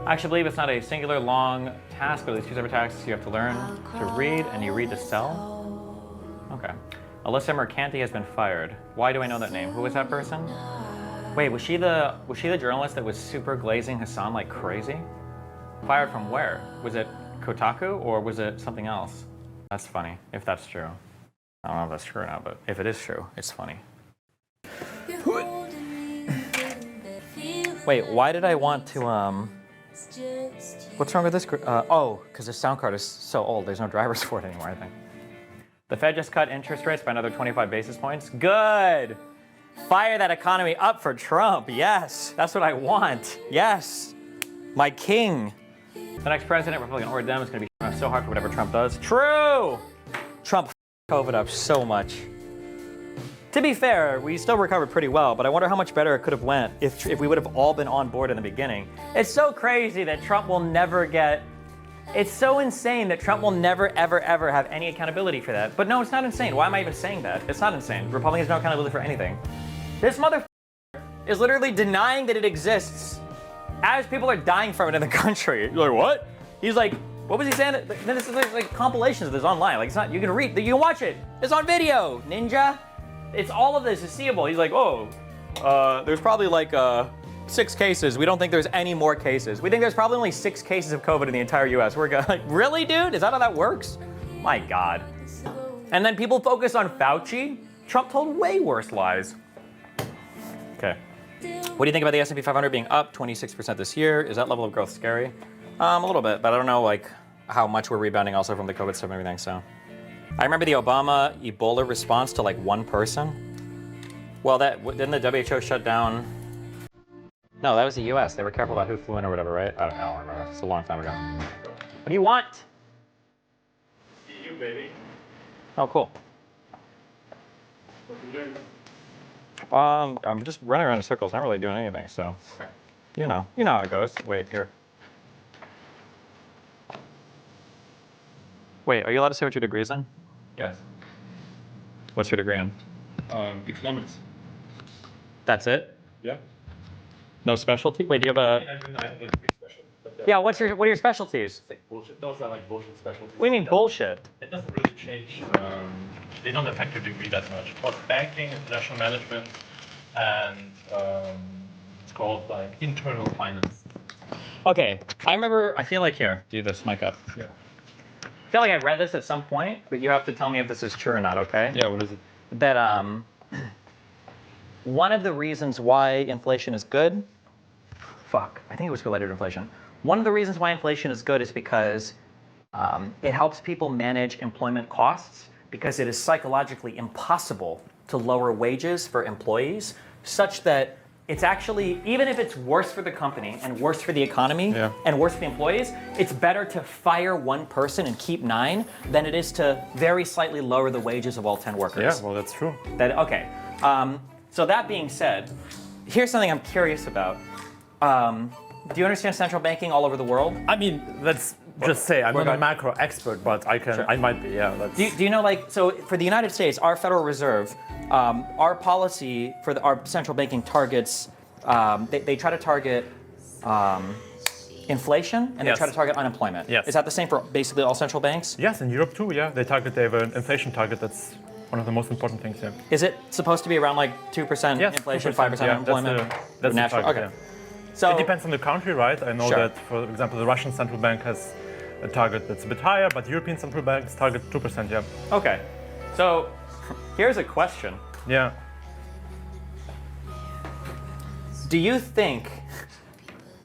I actually believe it's not a singular long task, but at least two separate tasks you have to learn to read and you read to sell. Okay. Alyssa Mercanti has been fired. Why do I know that name? Who was that person? Wait, was she the journalist that was super glazing Hassan like crazy? Fired from where? Was it Kotaku or was it something else? That's funny, if that's true. I don't know if that's true or not, but if it is true, it's funny. Wait, why did I want to, what's wrong with this? Oh, because the sound card is so old, there's no drivers for it anymore, I think. The Fed just cut interest rates by another 25 basis points. Good! Fire that economy up for Trump, yes! That's what I want, yes! My king! The next president, Republican or Dem, is going to be so hard for whatever Trump does. True! Trump COVID up so much. To be fair, we still recovered pretty well, but I wonder how much better it could have went if we would have all been on board in the beginning. It's so crazy that Trump will never get... It's so insane that Trump will never, ever, ever have any accountability for that. But no, it's not insane. Why am I even saying that? It's not insane. Republicans have no accountability for anything. This motherfucker is literally denying that it exists as people are dying from it in the country. You're like, what? He's like, what was he saying? Then this is like compilations of this online. Like, it's not, you can read, you can watch it. It's on video, ninja. It's all of this is seeable. He's like, oh, there's probably like 6 cases. We don't think there's any more cases. We think there's probably only 6 cases of COVID in the entire US. We're like, really, dude? Is that how that works? My God. And then people focus on Fauci. Trump told way worse lies. Okay. What do you think about the S&P 500 being up 26% this year? Is that level of growth scary? A little bit, but I don't know like how much we're rebounding also from the COVID stuff and everything, so. I remember the Obama Ebola response to like one person. Well, didn't the WHO shut down? No, that was the US. They were careful about who flew in or whatever, right? I don't know, I remember. It's a long time ago. What do you want? EU, baby. Oh, cool. What are you doing? I'm just running around in circles, not really doing anything, so. You know how it goes. Wait, here. Wait, are you allowed to say what your degree's in? Yes. What's your degree in? Economics. That's it? Yeah. No specialty? Wait, do you have a... I have a special. Yeah, what are your specialties? Like bullshit. Those are like bullshit specialties. What do you mean bullshit? It doesn't really change. They don't affect your degree that much. But banking, international management, and it's called like internal finance. Okay, I feel like here, do this mic up. Yeah. I feel like I read this at some point, but you have to tell me if this is true or not, okay? Yeah, what is it? That one of the reasons why inflation is good, I think it was related to inflation. One of the reasons why inflation is good is because it helps people manage employment costs because it is psychologically impossible to lower wages for employees such that it's actually, even if it's worse for the company and worse for the economy and worse for the employees, it's better to fire one person and keep 9 than it is to very slightly lower the wages of all 10 workers. Yeah, well, that's true. Okay. So that being said, here's something I'm curious about. Do you understand central banking all over the world? I mean, let's just say I'm not a macro expert, but I might be, yeah. Do you know, like, so for the United States, our Federal Reserve, our policy for our central banking targets, they try to target inflation and they try to target unemployment. Yes. Is that the same for basically all central banks? Yes, in Europe too, yeah. They have an inflation target that's one of the most important things, yeah. Is it supposed to be around like 2% inflation, 5% unemployment? That's the target, okay. yeah. So, it depends on the country, right? I know that, for example, the Russian central bank has a target that's a bit higher, but European central banks target 2%, yeah. Okay. So, here's a question. Yeah. Do you think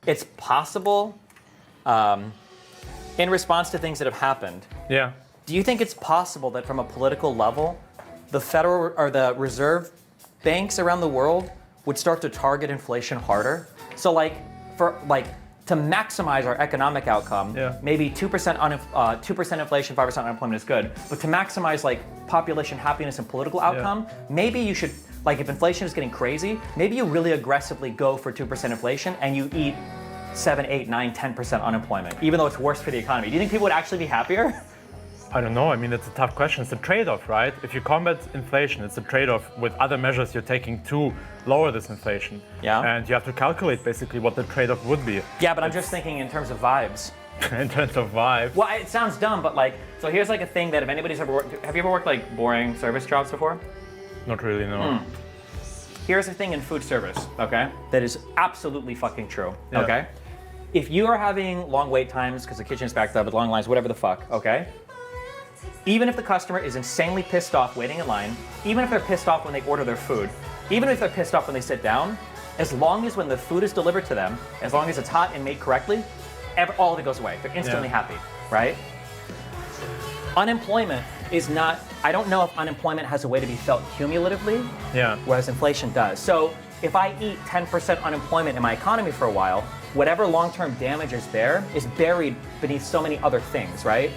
it's possible, in response to things that have happened, do you think it's possible that from a political level, the federal or the reserve banks around the world would start to target inflation harder? So to maximize our economic outcome, maybe 2% inflation, 5% unemployment is good. But to maximize like population happiness and political outcome, maybe you should, like if inflation is getting crazy, maybe you really aggressively go for 2% inflation and you eat 7, 8, 9, 10% unemployment, even though it's worse for the economy. Do you think people would actually be happier? I don't know. I mean, it's a tough question. It's a trade-off, right? If you combat inflation, it's a trade-off with other measures you're taking to lower this inflation. Yeah. And you have to calculate basically what the trade-off would be. Yeah, but I'm just thinking in terms of vibes. In terms of vibe. Well, it sounds dumb, but like, so here's like a thing that if anybody's ever worked, have you ever worked like boring service jobs before? Not really, no. Here's a thing in food service, okay, that is absolutely fucking true, Yeah. okay? If you are having long wait times because the kitchen's backed up with long lines, whatever the fuck, okay? Even if the customer is insanely pissed off waiting in line, even if they're pissed off when they order their food, even if they're pissed off when they sit down, as long as when the food is delivered to them, as long as it's hot and made correctly, all of it goes away. They're instantly happy, right? Unemployment is not, I don't know if unemployment has a way to be felt cumulatively, whereas inflation does. So if I eat 10% unemployment in my economy for a while, whatever long-term damage is there is buried beneath so many other things, right?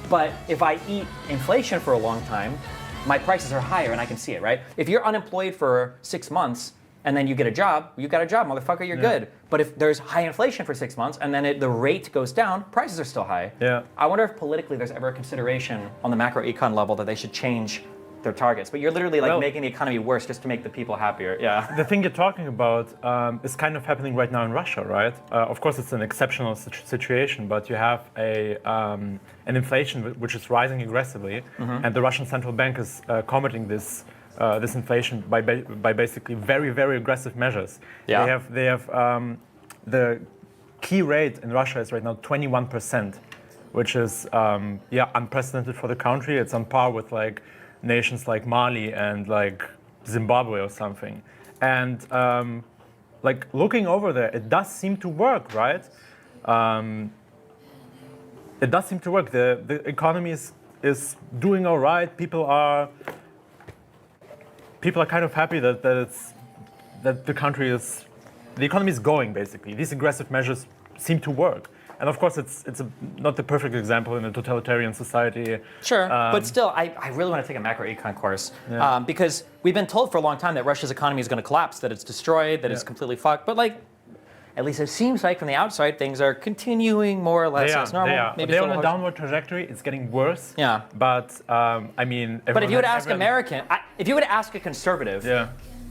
But if I eat inflation for a long time, my prices are higher and I can see it, right? If you're unemployed for 6 months and then you get a job, you got a job, motherfucker, you're good. But if there's high inflation for 6 months and then the rate goes down, prices are still high. Yeah. I wonder if politically there's ever a consideration on the macroecon level that they should change their targets. But you're literally like making the economy worse just to make the people happier. Yeah. The thing you're talking about is kind of happening right now in Russia, right? Of course, it's an exceptional situation, but you have an inflation which is rising aggressively, and the Russian central bank is combating this inflation by basically very, very aggressive measures. Yeah. They have the key rate in Russia is right now 21%, which is unprecedented for the country. It's on par with like nations like Mali and like Zimbabwe or something. And like looking over there, it does seem to work, right? It does seem to work. The economy is doing all right. People are kind of happy that the economy is going basically. These aggressive measures seem to work. And of course, it's not the perfect example in a totalitarian society. Sure, but still, I really want to take a macroecon course because we've been told for a long time that Russia's economy is going to collapse, that it's destroyed, that it's completely fucked. But like, at least it seems like from the outside, things are continuing more or less as normal. They are. Maybe they're on a downward trajectory. It's getting worse. Yeah. But I mean, but if you would ask if you would ask a conservative,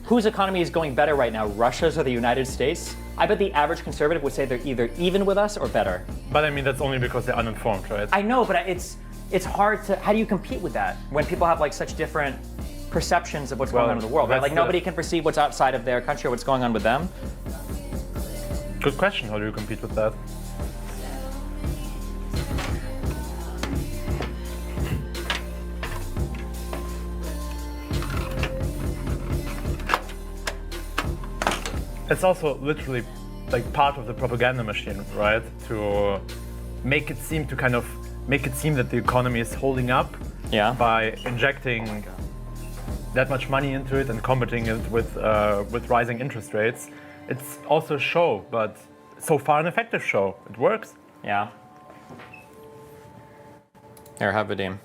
whose economy is going better right now, Russia's or the United States? I bet the average conservative would say they're either even with us or better. But I mean, that's only because they're uninformed, right? I know, but it's hard to. How do you compete with that when people have like such different perceptions of what's going on in the world? Right? Like nobody can perceive what's outside of their country or what's going on with them. Good question. How do you compete with that? It's also literally like part of the propaganda machine, right? To make it seem that the economy is holding up by injecting that much money into it and combating it with rising interest rates. It's also a show, but so far an effective show. It works. Yeah. Here, have Vadim.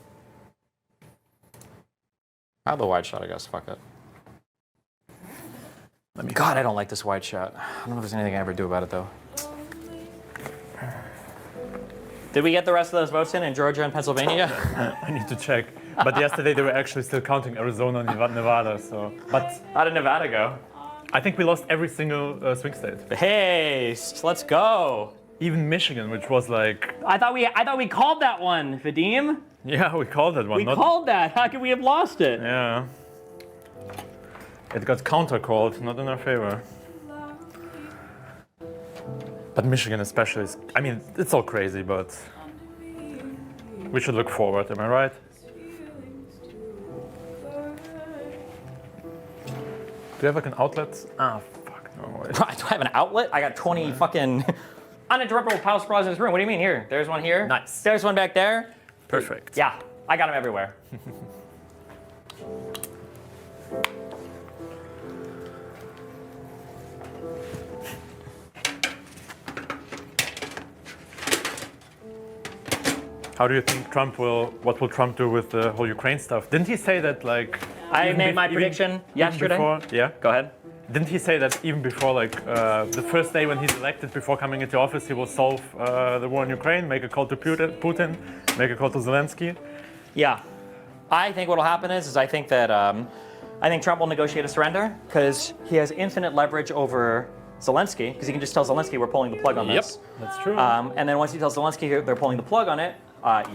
I'll have the wide shot, I guess. Fuck it. God, I don't like this wide shot. I don't know if there's anything I ever do about it, though. Did we get the rest of those votes in Georgia and Pennsylvania? I need to check. But yesterday they were actually still counting Arizona and Nevada. So, but how did Nevada go? I think we lost every single swing state. Hey, let's go. Even Michigan, which was like. I thought we called that one, Vadim. Yeah, we called that one. We called that. How could we have lost it? Yeah. It got counter-called, not in our favor. But Michigan especially is, I mean, it's all crazy, but we should look forward, am I right? Do you have like an outlet? Ah, fuck, no. Do I have an outlet? I got 20 fucking uninterruptible power supplies in this room. What do you mean here? There's one here. Nice. There's one back there. Perfect. Yeah, I got them everywhere. How do you think what will Trump do with the whole Ukraine stuff? Didn't he say that like... I made my prediction yesterday. Go ahead. Didn't he say that even before like the first day when he's elected, before coming into office, he will solve the war in Ukraine, make a call to Putin, make a call to Zelensky? Yeah. I think what will happen is I think that I think Trump will negotiate a surrender because he has infinite leverage over Zelensky, because he can just tell Zelensky we're pulling the plug on this. Yep, that's true. And then once he tells Zelensky they're pulling the plug on it,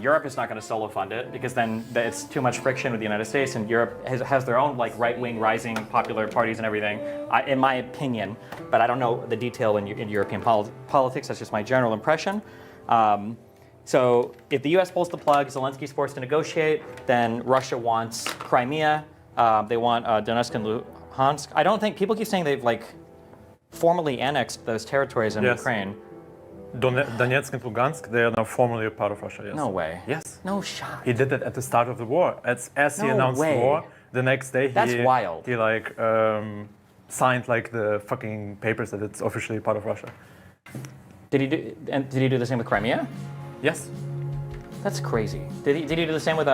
Europe is not going to solo fund it because then it's too much friction with the United States, and Europe has their own like right-wing rising popular parties and everything, in my opinion. But I don't know the detail in European politics. That's just my general impression. So if the U.S. pulls the plug, Zelensky's forced to negotiate, then Russia wants Crimea. They want Donetsk and Luhansk. I don't think people keep saying they've like formally annexed those territories in Ukraine. Donetsk and Lugansk, they are now formally a part of Russia, yes. No way. Yes. No shot. He did it at the start of the war. As he announced war, the next day That's wild. He like signed like the fucking papers that it's officially part of Russia. Did he do the same with Crimea? Yes. That's crazy. Did he do the same with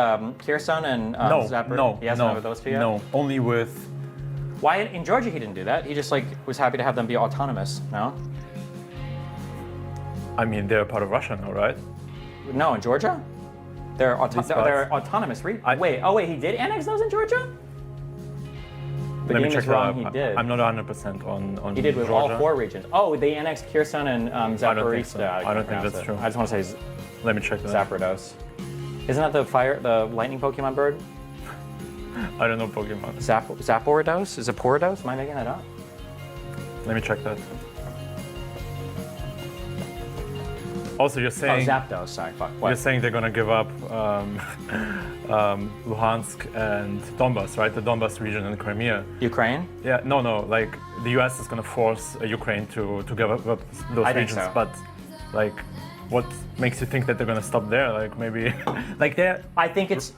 Kherson and Zaporizhzhia? No, He hasn't with those two yet? No, only with... Why in Georgia he didn't do that? He just like was happy to have them be autonomous, no? I mean, they're part of Russia now, right? No, in Georgia? They're autonomous. Wait, he did annex those in Georgia? The Let me game check is that wrong, out. he did. I'm not 100% on He did with Georgia. all 4 regions. Oh, they annexed Kherson and Zaporizhzhia. I don't think that's true. I just want to say Let me check that out. Zapdos. Isn't that the lightning Pokemon bird? I don't know Pokemon. Zaporidos? Is it Poridos? Am I making that up? Let me check that. Also, you're saying... Oh, Zapdos, sorry, fuck. What? You're saying they're gonna give up Luhansk and Donbas, right? The Donbas region and Crimea. Ukraine? Yeah, no, like the US is gonna force Ukraine to give up those I regions. think so. But like, what makes you think that they're gonna stop there? Like maybe, like they're... I think it's,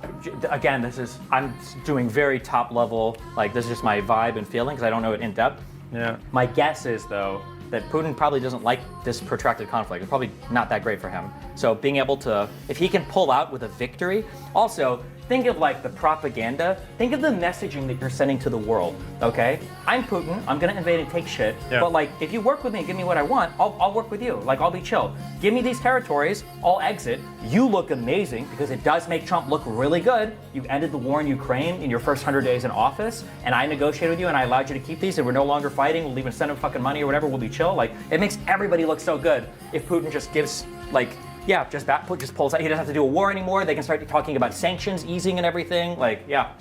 again, I'm doing very top level, like this is just my vibe and feeling because I don't know it in depth. Yeah. My guess is though, that Putin probably doesn't like this protracted conflict. It's probably not that great for him. So being able to, if he can pull out with a victory, also think of like the propaganda, think of the messaging that you're sending to the world, okay? I'm Putin, I'm gonna invade and take shit, but like if you work with me and give me what I want, I'll work with you, like I'll be chill. Give me these territories, I'll exit, you look amazing because it does make Trump look really good. You ended the war in Ukraine in your first 100 days in office, and I negotiated with you and I allowed you to keep these and we're no longer fighting, we'll even send him fucking money or whatever, we'll be chill. Like it makes everybody look so good if Putin just gives like, yeah, just pulls out. He doesn't have to do a war anymore. They can start talking about sanctions easing and everything. Like, yeah.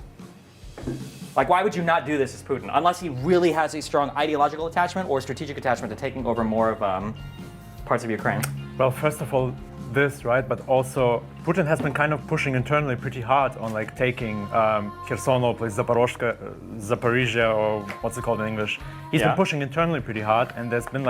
Like, why would you not do this as Putin? Unless he really has a strong ideological attachment or strategic attachment to taking over more of parts of Ukraine. Well, first of all, this, right? But also, Putin has been kind of pushing internally pretty hard on like taking Kherson, like Zaporizhzhia, or what's it called in English. He's been pushing internally pretty hard, and there's been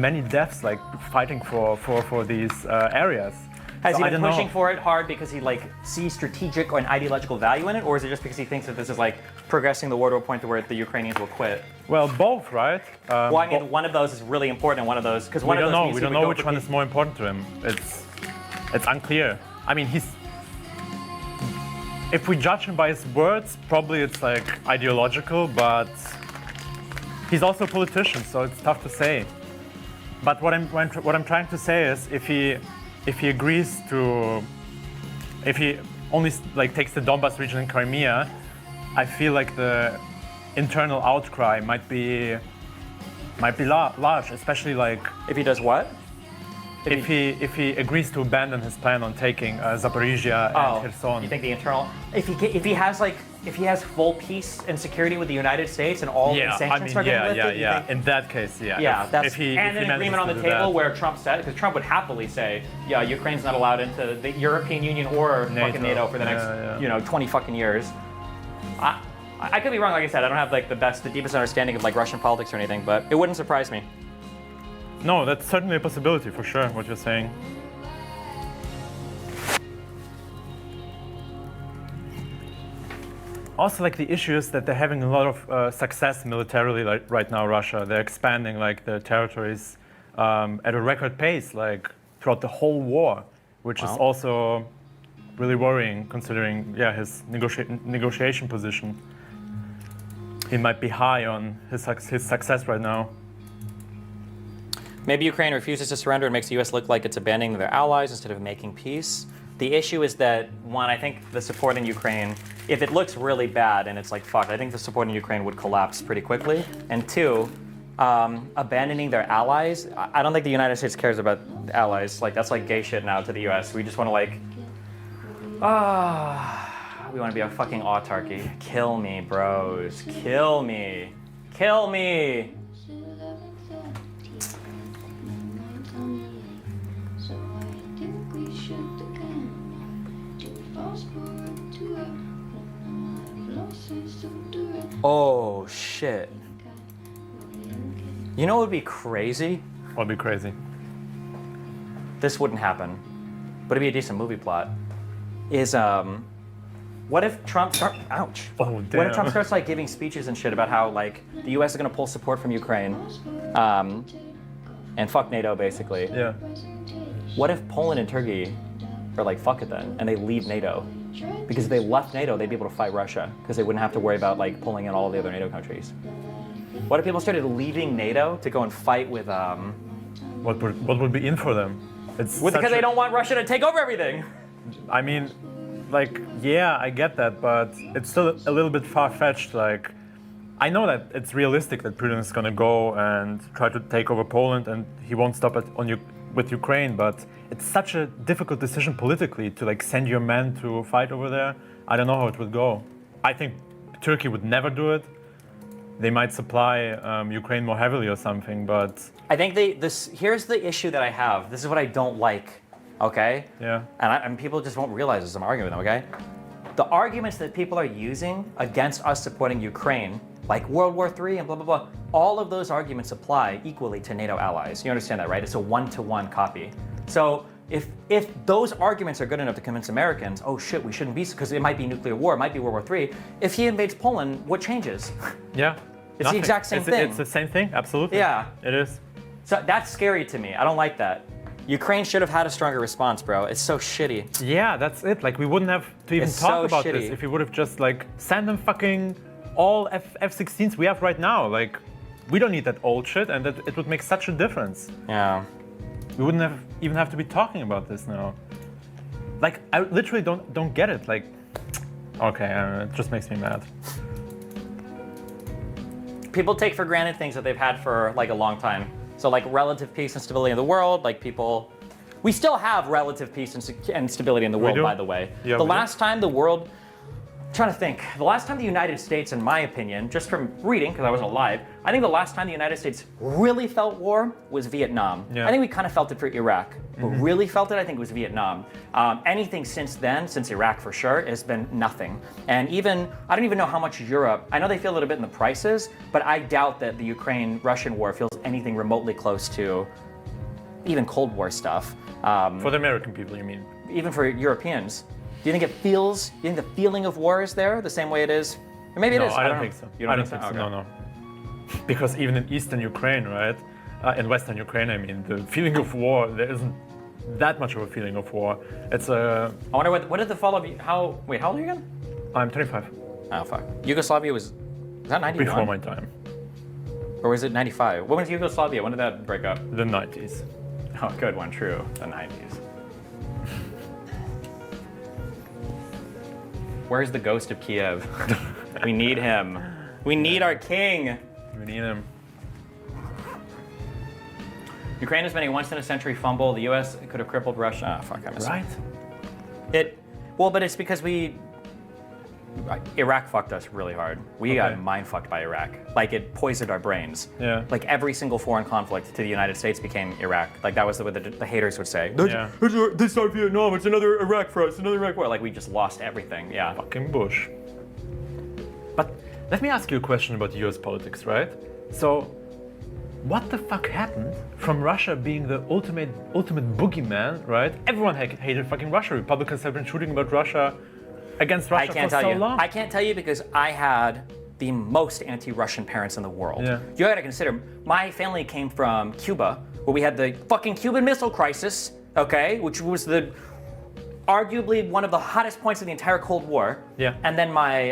many deaths like fighting for these areas. Has he been pushing for it hard because he like sees strategic or an ideological value in it, or is it just because he thinks that this is like progressing the war to a point to where the Ukrainians will quit? Well, both, right? Well, I mean, one of those is really important, and one of those because one of those we don't know which one is more important to him. It's unclear. I mean, if we judge him by his words, probably it's like ideological, but he's also a politician, so it's tough to say. But what I'm trying to say is, if he agrees to, if he only like takes the Donbas region and Crimea, I feel like the internal outcry might be large, especially like if he does what? If he agrees to abandon his plan on taking Zaporizhzhia and Kherson. You think the internal? If he has full peace and security with the United States and all the sanctions are getting lifted, in that case, yeah. Yeah, and an agreement on the table where Trump said, because Trump would happily say, yeah, Ukraine's not allowed into the European Union or fucking NATO for the next 20 fucking years. I could be wrong, like I said, I don't have like the deepest understanding of like Russian politics or anything, but it wouldn't surprise me. No, that's certainly a possibility for sure, what you're saying. Also, like the issue is that they're having a lot of success militarily right now, Russia. They're expanding like their territories at a record pace, like throughout the whole war, which is also really worrying considering, his negotiation position. He might be high on his success right now. Maybe Ukraine refuses to surrender and makes the U.S. look like it's abandoning their allies instead of making peace. The issue is that, one, I think the support in Ukraine, if it looks really bad and it's like, fuck, I think the support in Ukraine would collapse pretty quickly. And two, abandoning their allies. I don't think the United States cares about allies. Like, that's like gay shit now to the US. We just want to like, we want to be a fucking autarky. Kill me, bros. Kill me. Kill me. Oh, shit. You know what would be crazy? What would be crazy? This wouldn't happen, but it'd be a decent movie plot. Is, what if Trump ouch. Oh, damn. What if Trump starts like giving speeches and shit about how like the US is gonna pull support from Ukraine, and fuck NATO basically. Yeah. What if Poland and Turkey are like, fuck it then, and they leave NATO? Because if they left NATO, they'd be able to fight Russia, because they wouldn't have to worry about like pulling in all the other NATO countries. What if people started leaving NATO to go and fight with What would be in for them? Because they don't want Russia to take over everything. I mean, like, yeah, I get that, but it's still a little bit far-fetched. Like, I know that it's realistic that Putin is going to go and try to take over Poland, and he won't stop with Ukraine. But it's such a difficult decision politically to like send your men to fight over there. I don't know how it would go. I think Turkey would never do it. They might supply Ukraine more heavily or something, but I think here's the issue that I have. This is what I don't like. Okay? Yeah. And people just won't realize this. I'm arguing with them, okay? The arguments that people are using against us supporting Ukraine, like World War III and blah, blah, blah, all of those arguments apply equally to NATO allies. You understand that, right? It's a one-to-one copy. So if those arguments are good enough to convince Americans, oh shit, we shouldn't be, because it might be nuclear war, it might be World War III. If he invades Poland, what changes? Yeah. It's the exact same thing. It's the same thing, absolutely. Yeah. It is. So that's scary to me. I don't like that. Ukraine should have had a stronger response, bro. It's so shitty. Yeah, that's it. Like, we wouldn't have to even talk about this if we would have just like sent them fucking all F-16s we have right now. Like, we don't need that old shit, and that it would make such a difference. Yeah. We wouldn't even have to be talking about this now. Like, I literally don't get it. Like, okay, it just makes me mad. People take for granted things that they've had for like a long time. So like relative peace and stability in the world, like we still have relative peace and stability in the world, by the way. Yeah, the last time the United States, in my opinion, just from reading, because I wasn't alive, I think the last time the United States really felt war was Vietnam. Yeah. I think we kind of felt it for Iraq, but really felt it, I think it was Vietnam. Anything since then, since Iraq for sure, has been nothing. And I don't even know how much Europe, I know they feel it a bit in the prices, but I doubt that the Ukraine-Russian war feels anything remotely close to even Cold War stuff. For the American people, you mean? Even for Europeans. Do you think the feeling of war is there the same way it is? Or maybe it is. I don't think so. You don't think so? Okay. No. Because even in Eastern Ukraine, right? In Western Ukraine, I mean, the feeling of war, there isn't that much of a feeling of war. It's a... I wonder what did the fall of... how old are you again? I'm 25. Oh, fuck. Yugoslavia was that 91? Before my time. Or was it 95? When was Yugoslavia? When did that break up? The 90s. Oh, good one. True. The 90s. Where's the ghost of Kiev? We need him. We need our king. We need him. Ukraine has been a once-in-a-century fumble. The U.S. could have crippled Russia. Oh, fuck, I missed it. Well, but it's because Iraq fucked us really hard. We got mind-fucked by Iraq. Like, it poisoned our brains. Yeah. Like, every single foreign conflict to the United States became Iraq. Like, that was what the haters would say. Yeah. This is not Vietnam, it's another Iraq for us, another Iraq war. Like, we just lost everything, yeah. Fucking Bush. But let me ask you a question about US politics, right? So, what the fuck happened from Russia being the ultimate boogeyman, right? Everyone hated fucking Russia. Republicans have been shooting about Russia against Russia for so long. I can't tell you because I had the most anti-Russian parents in the world. Yeah. You gotta consider, my family came from Cuba, where we had the fucking Cuban Missile Crisis, okay, which was arguably one of the hottest points of the entire Cold War. Yeah. And then my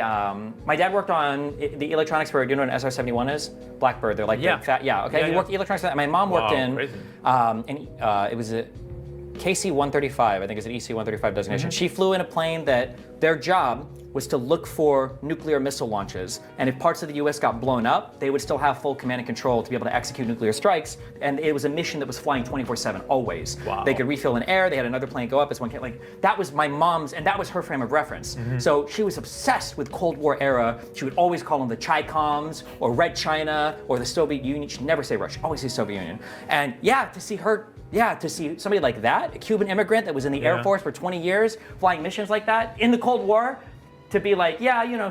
dad worked on the electronics for, do you know what an SR-71 is? Blackbird, they're like big fat, okay. He worked electronics, and my mom worked in, crazy. it was KC-135, I think it's an EC-135 designation. She flew in a plane that their job was to look for nuclear missile launches. And if parts of the US got blown up, they would still have full command and control to be able to execute nuclear strikes. And it was a mission that was flying 24/7, always. Wow. They could refill in air, they had another plane go up as one, like, that was my mom's, and that was her frame of reference. So she was obsessed with Cold War era. She would always call them the Chi-Coms, or Red China, or the Soviet Union. She'd never say Russia, always say Soviet Union. And to see somebody like that, a Cuban immigrant that was in the Air Force for 20 years, flying missions like that in the Cold War, to be like,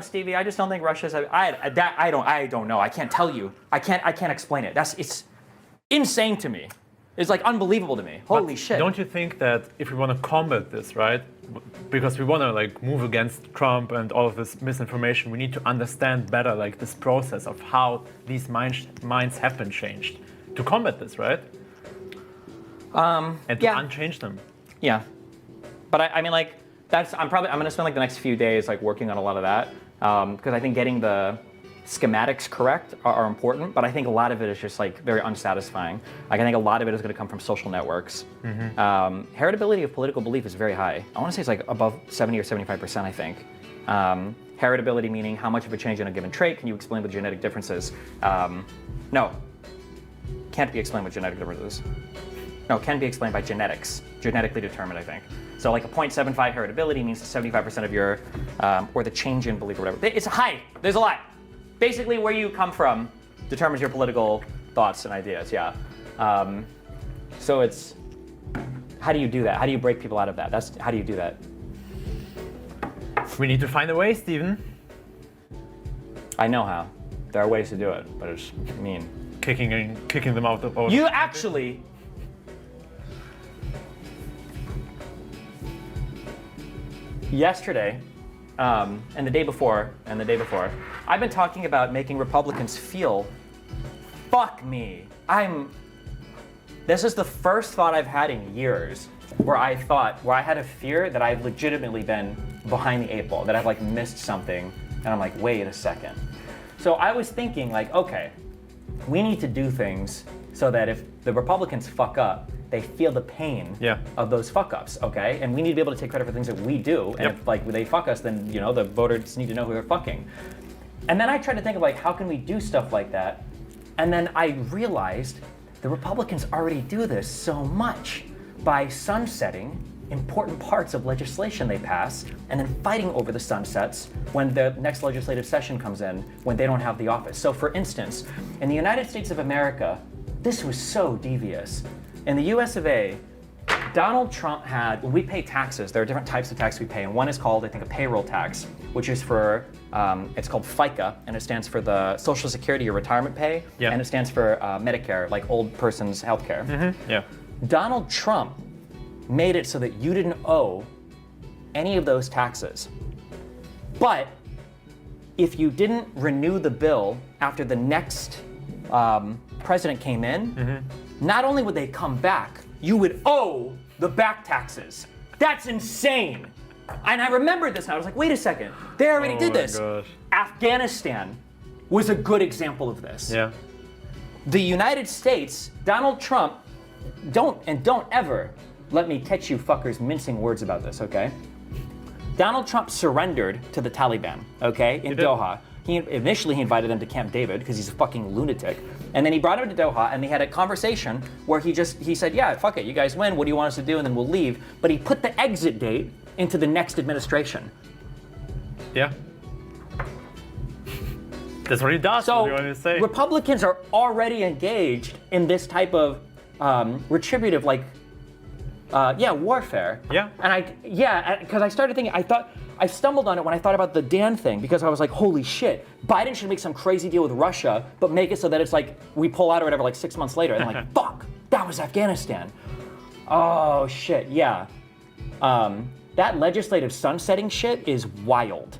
Stevie, I just don't think Russia's. I don't know. I can't tell you. I can't explain it. It's insane to me. It's like unbelievable to me. Holy shit. Don't you think that if we want to combat this, right? Because we want to like move against Trump and all of this misinformation, we need to understand better like this process of how these minds have been changed to combat this, right? And to unchange them. Yeah, but I mean, like, I'm gonna spend like the next few days like working on a lot of that because I think getting the schematics correct are important, but I think a lot of it is just like very unsatisfying. Like I think a lot of it is going to come from social networks. Heritability of political belief is very high. I want to say it's like above 70 or 75%, I think. Heritability meaning how much of a change in a given trait can you explain with genetic differences? No, can't be explained with genetic differences. No, can be explained by genetics, genetically determined, I think. So like a 0.75 heritability means 75% of your, or the change in belief or whatever. It's high, there's a lot. Basically where you come from determines your political thoughts and ideas, so it's, how do you do that? How do you break people out of that? How do you do that? We need to find a way, Stephen. I know how. There are ways to do it, but it's mean. Kicking them out of power. You actually, yesterday, and the day before, I've been talking about making Republicans feel, fuck me. This is the first thought I've had in years where I had a fear that I've legitimately been behind the eight ball, that I've like missed something, and I'm like, wait a second. So I was thinking like, okay, we need to do things so that if the Republicans fuck up, they feel the pain of those fuck ups, okay? And we need to be able to take credit for things that we do. And if like they fuck us, then the voters need to know who they're fucking. And then I tried to think of like, how can we do stuff like that? And then I realized the Republicans already do this so much by sunsetting important parts of legislation they pass and then fighting over the sunsets when the next legislative session comes in when they don't have the office. So for instance, in the United States of America, this was so devious. In the US of A, Donald Trump had, when we pay taxes, there are different types of tax we pay, and one is called, I think, a payroll tax, which is for, it's called FICA, and it stands for the Social Security or retirement pay, and it stands for Medicare, like old person's health care. Donald Trump made it so that you didn't owe any of those taxes. But if you didn't renew the bill after the next president came in, not only would they come back, you would owe the back taxes. That's insane. And I remembered this and I was like, wait a second, they already did this. Gosh. Afghanistan was a good example of this. The United States, Donald Trump, don't ever let me catch you fuckers mincing words about this, okay? Donald Trump surrendered to the Taliban, okay, in Doha. Initially he invited them to Camp David because he's a fucking lunatic. And then he brought him to Doha and they had a conversation where he said, yeah, fuck it, you guys win, what do you want us to do? And then we'll leave. But he put the exit date into the next administration. Yeah. That's what he does. So what do you want to say? Republicans are already engaged in this type of retributive, like, warfare. And because I started thinking, I stumbled on it when I thought about the Dan thing because I was like, holy shit, Biden should make some crazy deal with Russia, but make it so that it's like we pull out or whatever like 6 months later, and I'm like, fuck, that was Afghanistan. Oh shit, yeah. That legislative sunsetting shit is wild.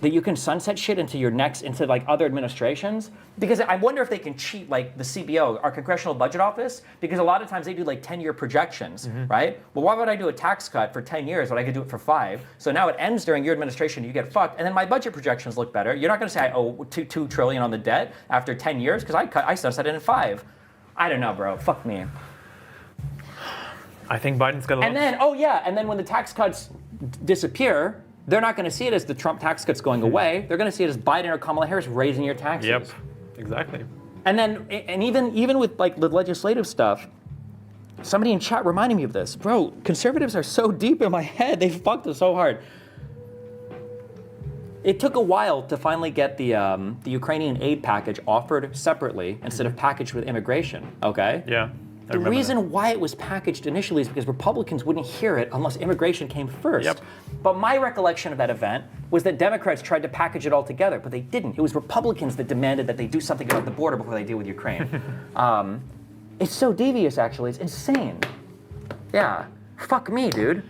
That you can sunset shit into like other administrations, because I wonder if they can cheat like the CBO, our Congressional Budget Office, because a lot of times they do like 10-year projections, right? Well, why would I do a tax cut for 10 years when I could do it for 5? So now it ends during your administration, you get fucked, and then my budget projections look better. You're not gonna say I owe $2 trillion on the debt after 10 years, because I sunset it in 5. I don't know, bro, fuck me. I think Biden's got a lot. And then when the tax cuts disappear, they're not going to see it as the Trump tax cuts going away. They're going to see it as Biden or Kamala Harris raising your taxes. Yep, exactly. And then, and even with like the legislative stuff, somebody in chat reminded me of this. Bro, conservatives are so deep in my head. They fucked us so hard. It took a while to finally get the Ukrainian aid package offered separately instead of packaged with immigration, okay? Yeah. The reason why it was packaged initially is because Republicans wouldn't hear it unless immigration came first. Yep. But my recollection of that event was that Democrats tried to package it all together, but they didn't. It was Republicans that demanded that they do something about the border before they deal with Ukraine. It's so devious, actually. It's insane. Yeah. Fuck me, dude.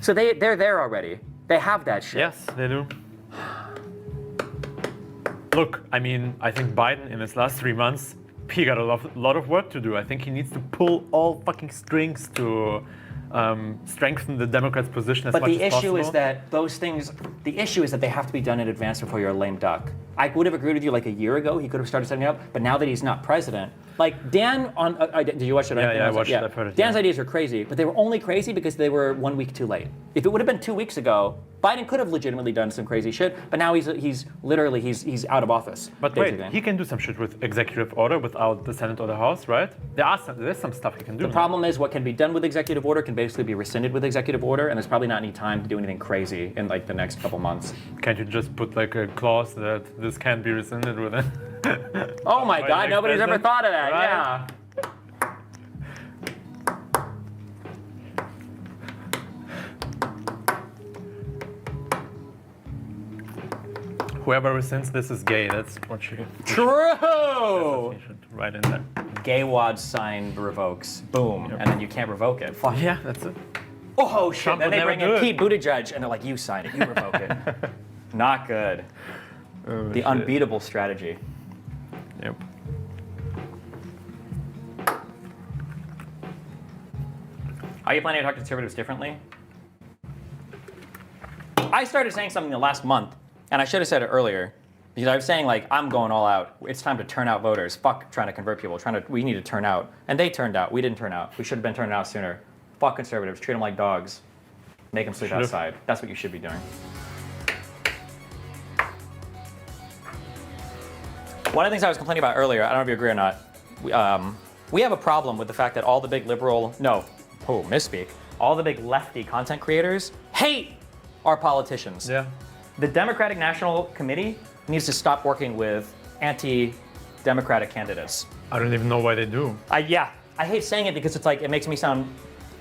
So they're there already. They have that shit. Yes, they do. Look, I mean, I think Biden in his last 3 months, he got a lot of work to do. I think he needs to pull all fucking strings to strengthen the Democrats' position as much as possible. But the issue is that those things, the issue is that they have to be done in advance before you're a lame duck. I would have agreed with you like a year ago. He could have started setting it up. But now that he's not president, like Dan on, did you watch it? Yeah, I watched it. I've heard it. Dan's ideas were crazy, but they were only crazy because they were 1 week too late. If it would have been 2 weeks ago, Biden could have legitimately done some crazy shit. But now he's literally out of office. But basically. Wait, he can do some shit with executive order without the Senate or the House, right? There's some stuff he can do. The problem is what can be done with executive order can basically be rescinded with executive order, and there's probably not any time to do anything crazy in like the next couple months. Can't you just put like a clause that this can't be rescinded with it? Oh my God, nobody's ever thought of that, right? yeah. Whoever rescinds this is gay. That's what you. True. You should write in there. Gay wad sign revokes. Boom, and then you can't revoke it. Fuck. Yeah, that's it. Oh shit! Trump Then would they never bring do in it. Pete Buttigieg, and they're like, "You sign it, you revoke it." Not good. Oh, The shit. unbeatable strategy. Yep. Are you planning to talk to conservatives differently? I started saying something the last month, and I should have said it earlier, because I was saying like, I'm going all out. It's time to turn out voters. Fuck trying to convert people. We need to turn out. And they turned out. We didn't turn out. We should have been turning out sooner. Fuck conservatives. Treat them like dogs. Make them sleep outside. That's what you should be doing. One of the things I was complaining about earlier, I don't know if you agree or not, we have a problem with the fact that all the big misspeak, all the big lefty content creators hate our politicians. Yeah. The Democratic National Committee needs to stop working with anti-democratic candidates. I don't even know why they do. I hate saying it because it's like, it makes me sound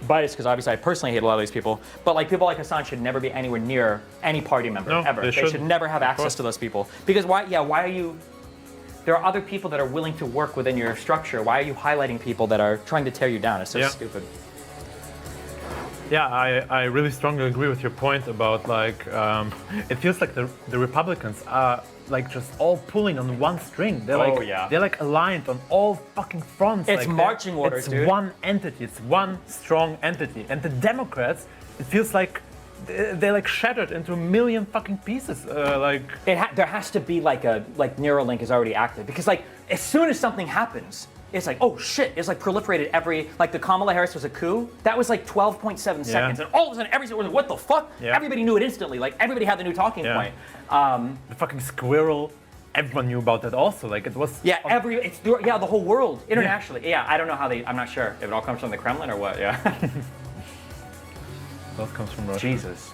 biased because obviously I personally hate a lot of these people, but like people like Hassan should never be anywhere near any party member, ever. They should never have access to those people. Because why are you, there are other people that are willing to work within your structure. Why are you highlighting people that are trying to tear you down? It's so stupid. Yeah, I really strongly agree with your point about like, it feels like the Republicans are like just all pulling on one string. They're they're like aligned on all fucking fronts. It's like marching orders, dude. It's one entity. It's one strong entity. And the Democrats, it feels like they're like shattered into a million fucking pieces. There has to be like Neuralink is already active because like as soon as something happens, it's like, oh shit, it's like proliferated like the Kamala Harris was a coup. That was like 12.7 seconds. And all of a sudden, everybody was like, what the fuck? Yeah. Everybody knew it instantly. Like everybody had the new talking point. The fucking squirrel, everyone knew about that also. Like it was. Yeah, the whole world, internationally. Yeah, I don't know how I'm not sure if it all comes from the Kremlin or what, yeah. That comes from Russia. Jesus.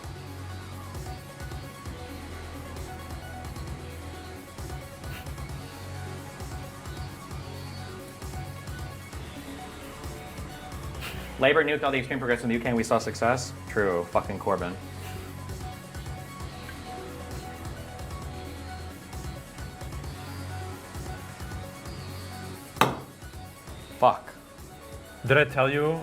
Labour nuked all the extreme progressives in the UK and we saw success? True, fucking Corbyn. Fuck. Did I tell you,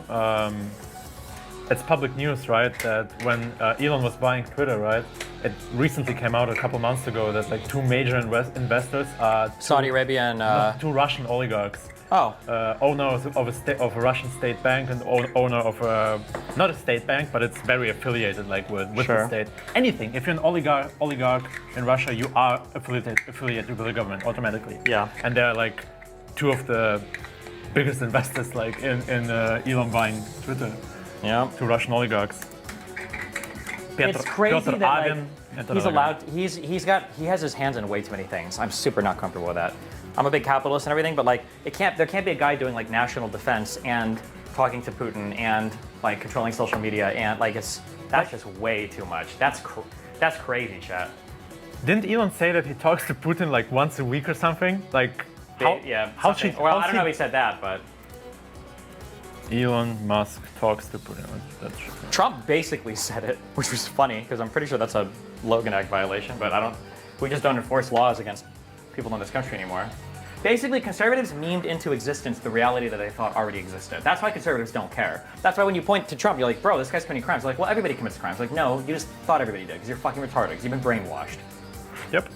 it's public news, right, that when Elon was buying Twitter, right, it recently came out a couple months ago that like two major investors are Saudi Arabia and two Russian oligarchs. Oh. Owners of a Russian state bank and owner of not a state bank, but it's very affiliated like with the state. Anything. If you're an oligarch in Russia, you are affiliated with the government automatically. Yeah. And they're like two of the biggest investors like in Elon buying Twitter Yeah. to Russian oligarchs. It's crazy Piotr that Avin, he's allowed. He has his hands in way too many things. I'm super not comfortable with that. I'm a big capitalist and everything, but like there can't be a guy doing like national defense and talking to Putin and like controlling social media and like that's just way too much. That's crazy, chat. Didn't Elon say that he talks to Putin like once a week or something? Like Well, I don't know if he said that, but Elon Musk talks to Putin. That's Trump basically said it, which was funny because I'm pretty sure that's a Logan Act violation. But we just don't enforce laws against people in this country anymore. Basically, conservatives memed into existence the reality that they thought already existed. That's why conservatives don't care. That's why when you point to Trump, you're like, bro, this guy's committing crimes. They're like, well, everybody commits crimes. Like, no, you just thought everybody did because you're fucking retarded because you've been brainwashed. Yep.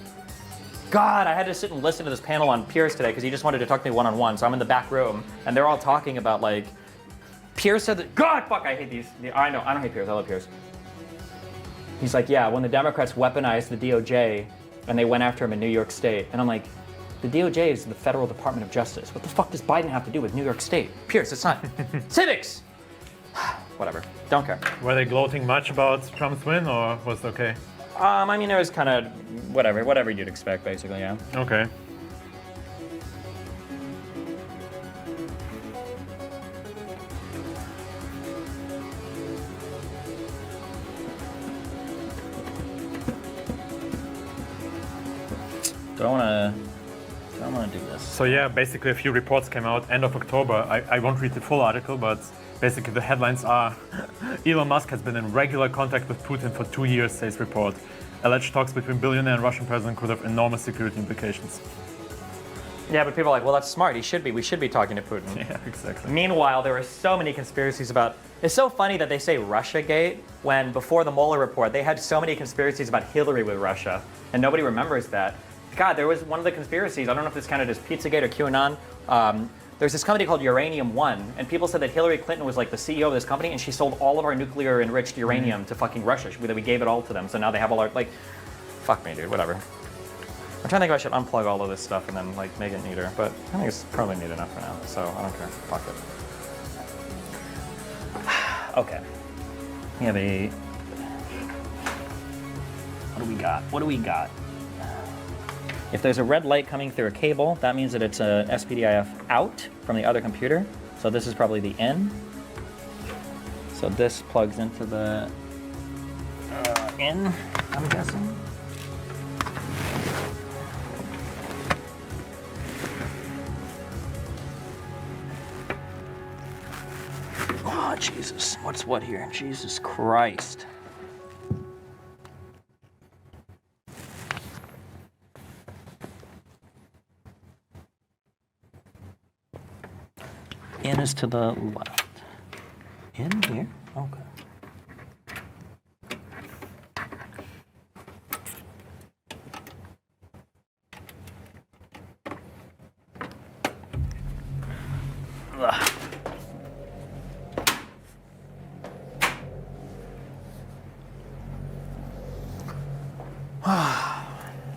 God, I had to sit and listen to this panel on Pierce today because he just wanted to talk to me one-on-one. So I'm in the back room and they're all talking about like, Pierce said that, God, fuck, I hate these. I don't hate Pierce, I love Pierce. He's like, yeah, when the Democrats weaponized the DOJ and they went after him in New York State. And I'm like, the DOJ is the Federal Department of Justice. What the fuck does Biden have to do with New York State? Pierce, it's not. Civics! Whatever, don't care. Were they gloating much about Trump's win or was it okay? I mean, it was kind of whatever you'd expect, basically, yeah. Okay. Don't want to do this. So yeah, basically a few reports came out end of October. I won't read the full article, but basically the headlines are Elon Musk has been in regular contact with Putin for 2 years, says report. Alleged talks between billionaire and Russian president could have enormous security implications. Yeah, but people are like, well, that's smart. We should be talking to Putin. Yeah, exactly. Meanwhile, there were so many conspiracies about. It's so funny that they say Russiagate when before the Mueller report they had so many conspiracies about Hillary with Russia, and nobody remembers that. God, there was one of the conspiracies. I don't know if this counted as Pizzagate or QAnon. There's this company called Uranium One, and people said that Hillary Clinton was like the CEO of this company, and she sold all of our nuclear enriched uranium to fucking Russia. That we gave it all to them, so now they have all our like. Fuck me, dude. Whatever. I'm trying to think if I should unplug all of this stuff and then like make it neater, but I think it's probably neat enough for now, so I don't care. Fuck it. Okay. We have a. What do we got? What do we got? If there's a red light coming through a cable, that means that it's a SPDIF out from the other computer. So this is probably the in. So this plugs into the in, I'm guessing. Oh, Jesus. What's what here? Jesus Christ. In is to the left. In here? Okay. Ugh.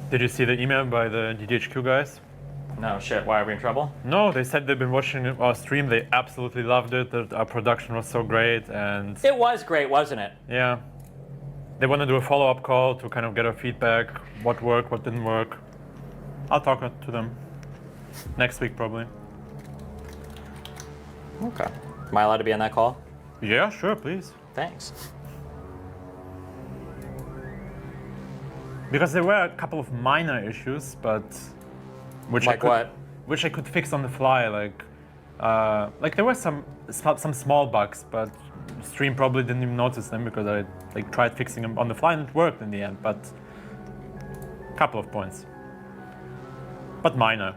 Did you see the email by the DDHQ guys? No, shit, why are we in trouble? No, they said they've been watching our stream. They absolutely loved it. That our production was so great, and it was great, wasn't it? Yeah. They want to do a follow-up call to kind of get our feedback, what worked, what didn't work. I'll talk to them next week, probably. Okay. Am I allowed to be on that call? Yeah, sure, please. Thanks. Because there were a couple of minor issues, but which I could fix on the fly. Like there were some small bugs, but stream probably didn't even notice them because I like tried fixing them on the fly and it worked in the end. But a couple of points, but minor.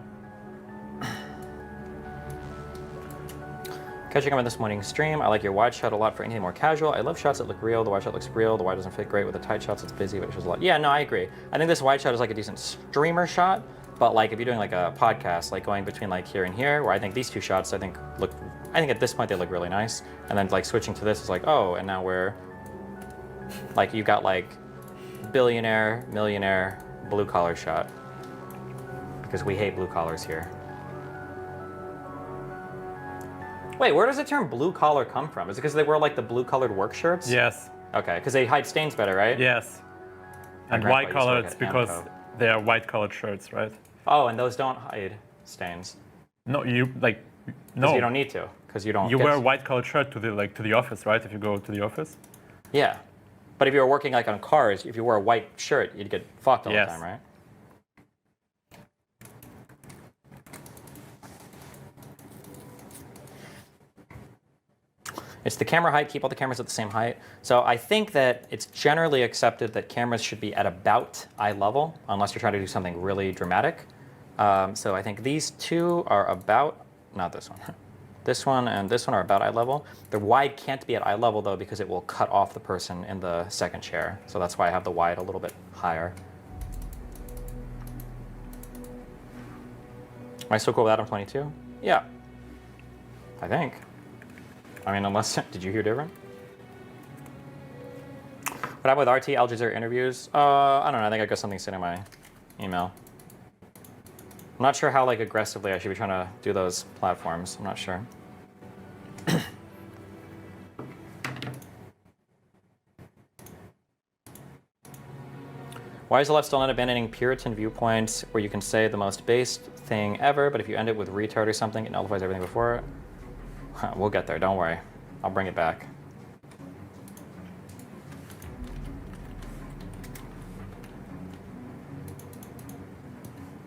Catching up on this morning's stream, I like your wide shot a lot for anything more casual. I love shots that look real. The wide shot looks real. The wide doesn't fit great with the tight shots. It's busy, but it shows a lot. Yeah, no, I agree. I think this wide shot is like a decent streamer shot, but like if you're doing like a podcast, like going between like here and here, where I think these two shots, I think at this point they look really nice. And then like switching to this is like, oh, and now we're like, you got like billionaire, millionaire, blue collar shot. Because we hate blue collars here. Wait, where does the term blue collar come from? Is it because they wear like the blue colored work shirts? Yes. Okay, because they hide stains better, right? Yes. And grandpa white used to collar, work it's at because Amco. they are white colored shirts, right? Oh, and those don't hide stains. No, you like Because no. you don't need to, because you don't. You get- wear a white colored shirt to the office, right? If you go to the office. Yeah, but if you were working like on cars, if you wore a white shirt, you'd get fucked all Yes. the time, right? It's the camera height, keep all the cameras at the same height. So I think that it's generally accepted that cameras should be at about eye level, unless you're trying to do something really dramatic. So I think these two are about, not this one. This one and this one are about eye level. The wide can't be at eye level though, because it will cut off the person in the second chair. So that's why I have the wide a little bit higher. Am I still cool with that on 22? Yeah, I think. I mean, unless, did you hear different? What happened with RT Al Jazeera interviews? I don't know, I think I got something sitting in my email. I'm not sure how like aggressively I should be trying to do those platforms. I'm not sure. Why is the left still not abandoning Puritan viewpoints where you can say the most based thing ever, but if you end it with retard or something, it nullifies everything before it? We'll get there, don't worry. I'll bring it back.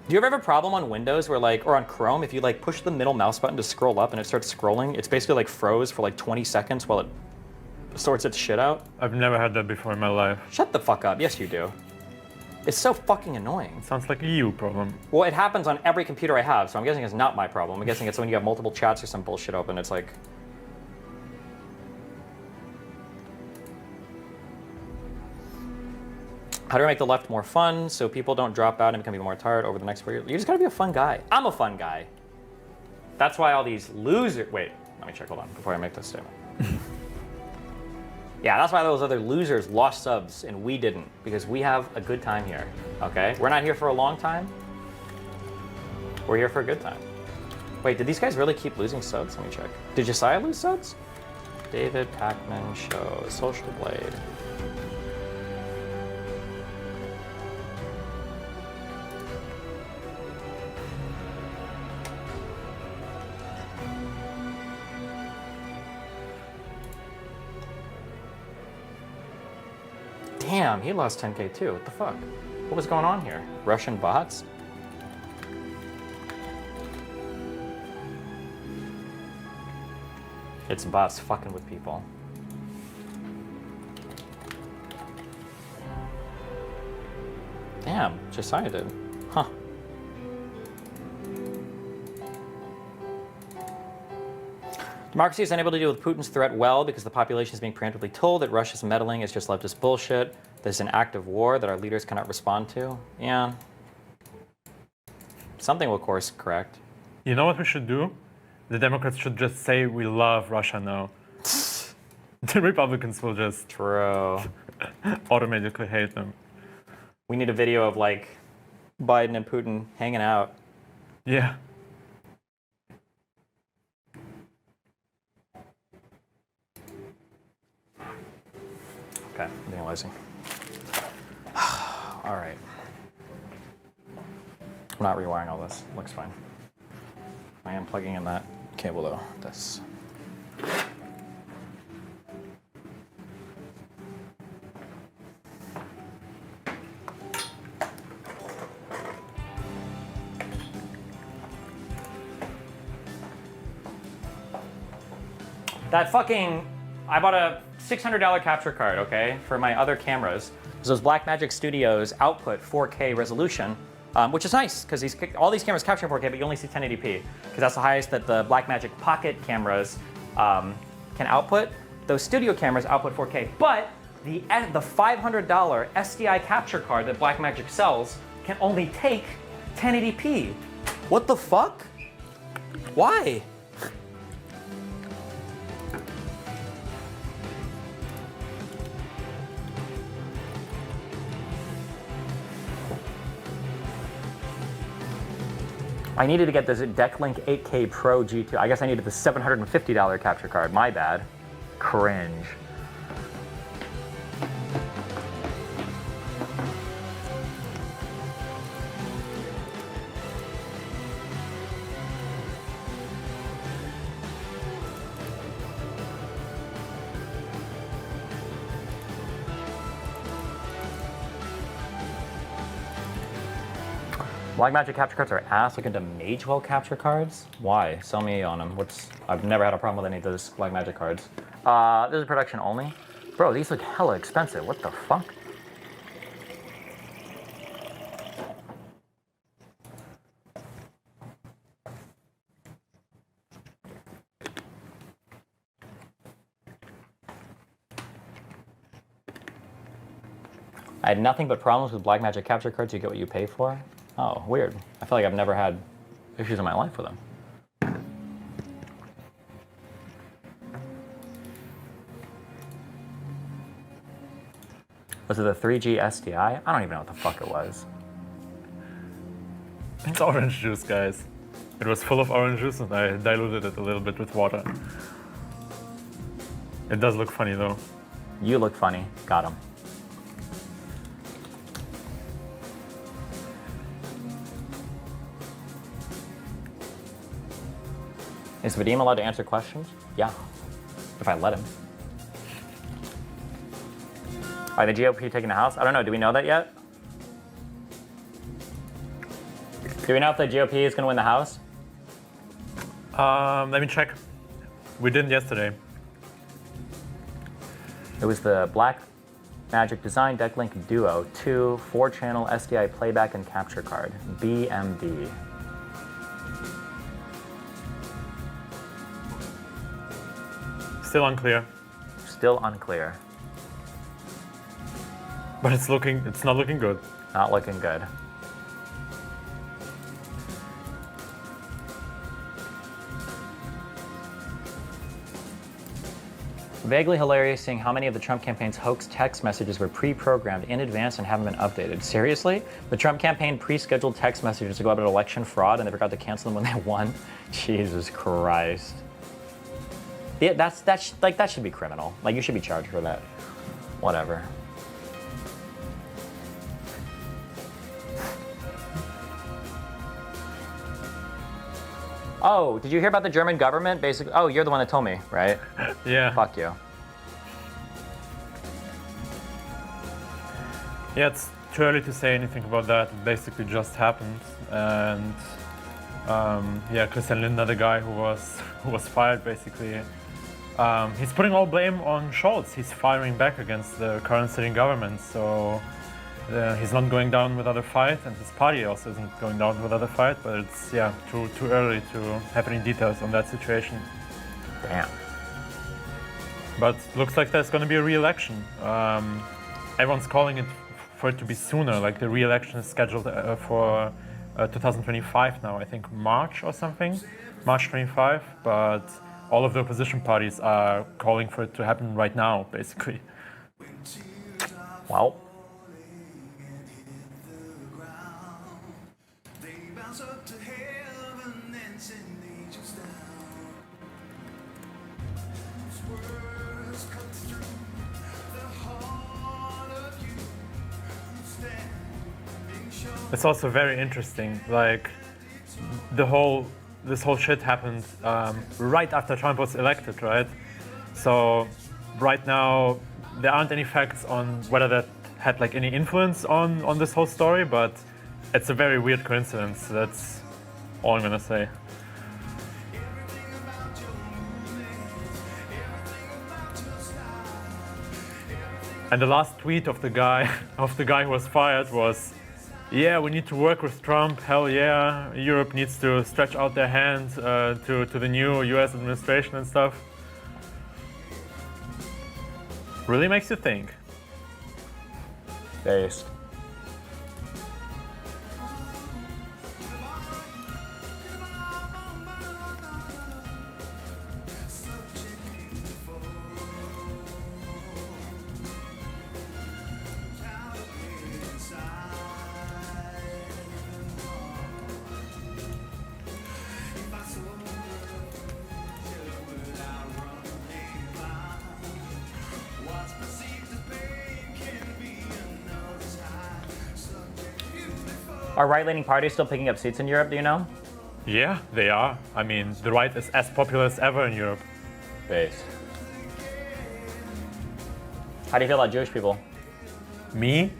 Do you ever have a problem on Windows where like, or on Chrome, if you like push the middle mouse button to scroll up and it starts scrolling, it's basically like froze for like 20 seconds while it sorts its shit out? I've never had that before in my life. Shut the fuck up. Yes, you do. It's so fucking annoying. Sounds like a you problem. Well, it happens on every computer I have, so I'm guessing it's not my problem. I'm guessing it's when you have multiple chats or some bullshit open, it's like... How do I make the left more fun so people don't drop out and become even more tired over the next 4 years? You just gotta be a fun guy. I'm a fun guy. That's why all these losers... Wait, let me check, hold on, before I make this statement. Yeah, that's why those other losers lost subs and we didn't, because we have a good time here, okay? We're not here for a long time. We're here for a good time. Wait, did these guys really keep losing subs? Let me check. Did Josiah lose subs? David Packman Show, Social Blade. Damn, he lost 10K too. What the fuck? What was going on here? Russian bots? It's bots fucking with people. Damn, Josiah did. Huh. Democracy is unable to deal with Putin's threat well because the population is being preemptively told that Russia's meddling is just leftist bullshit. There's an act of war that our leaders cannot respond to. Yeah. Something will course correct. You know what we should do? The Democrats should just say we love Russia now. The Republicans will just True. automatically hate them. We need a video of like Biden and Putin hanging out. Yeah. Okay, I'm being lazy. All right. I'm not rewiring all this. Looks fine. I am plugging in that cable though. This. That fucking, I bought a $600 capture card, okay, for my other cameras. Those Blackmagic Studios output 4K resolution, which is nice because all these cameras capture 4K, but you only see 1080p because that's the highest that the Blackmagic Pocket cameras can output. Those studio cameras output 4K, but the $500 SDI capture card that Blackmagic sells can only take 1080p. What the fuck? Why? I needed to get this Decklink 8K Pro G2. I guess I needed the $750 capture card. My bad. Cringe. Black Magic capture cards are ass. Look into Magewell capture cards. Why? Sell me on them. I've never had a problem with any of those Black Magic cards. This is production only. Bro, these look hella expensive. What the fuck? I had nothing but problems with Black Magic capture cards. You get what you pay for. Oh, weird. I feel like I've never had issues in my life with them. Was it the 3G SDI? I don't even know what the fuck it was. It's orange juice, guys. It was full of orange juice and I diluted it a little bit with water. It does look funny though. You look funny. Got him. Is Vadim allowed to answer questions? Yeah, if I let him. Are the GOP taking the House? I don't know, do we know that yet? Do we know if the GOP is gonna win the House? Let me check. We didn't yesterday. It was the Black Magic Design Decklink Duo 2 4-channel SDI playback and capture card, BMD. Still unclear. Still unclear. But it's not looking good. Not looking good. Vaguely hilarious seeing how many of the Trump campaign's hoax text messages were pre-programmed in advance and haven't been updated. Seriously? The Trump campaign pre-scheduled text messages to go about election fraud and they forgot to cancel them when they won? Jesus Christ. Yeah, that should be criminal. Like, you should be charged for that. Whatever. Oh, did you hear about the German government? Basically, oh, you're the one that told me, right? Yeah. Fuck you. Yeah, it's too early to say anything about that. It basically just happened, and yeah, Christian Lindner, the guy who was fired, basically, he's putting all blame on Scholz. He's firing back against the current sitting government. So he's not going down without a fight, and his party also isn't going down without a fight. But it's too early to have any details on that situation. Damn. But looks like there's going to be a re-election. Everyone's calling it for it to be sooner. Like the re-election is scheduled for 2025 now. I think March or something, March 25. But all of the opposition parties are calling for it to happen right now, basically. Well. It's also very interesting, like this whole shit happened right after Trump was elected, right? So right now there aren't any facts on whether that had like any influence on this whole story, but it's a very weird coincidence. That's all I'm gonna say. And the last tweet of the guy who was fired was, "Yeah, we need to work with Trump. Hell yeah, Europe needs to stretch out their hand to the new U.S. administration and stuff." Really makes you think. Based. Are right-leaning parties still picking up seats in Europe, do you know? Yeah, they are. I mean, the right is as popular as ever in Europe. Based. How do you feel about Jewish people? Me?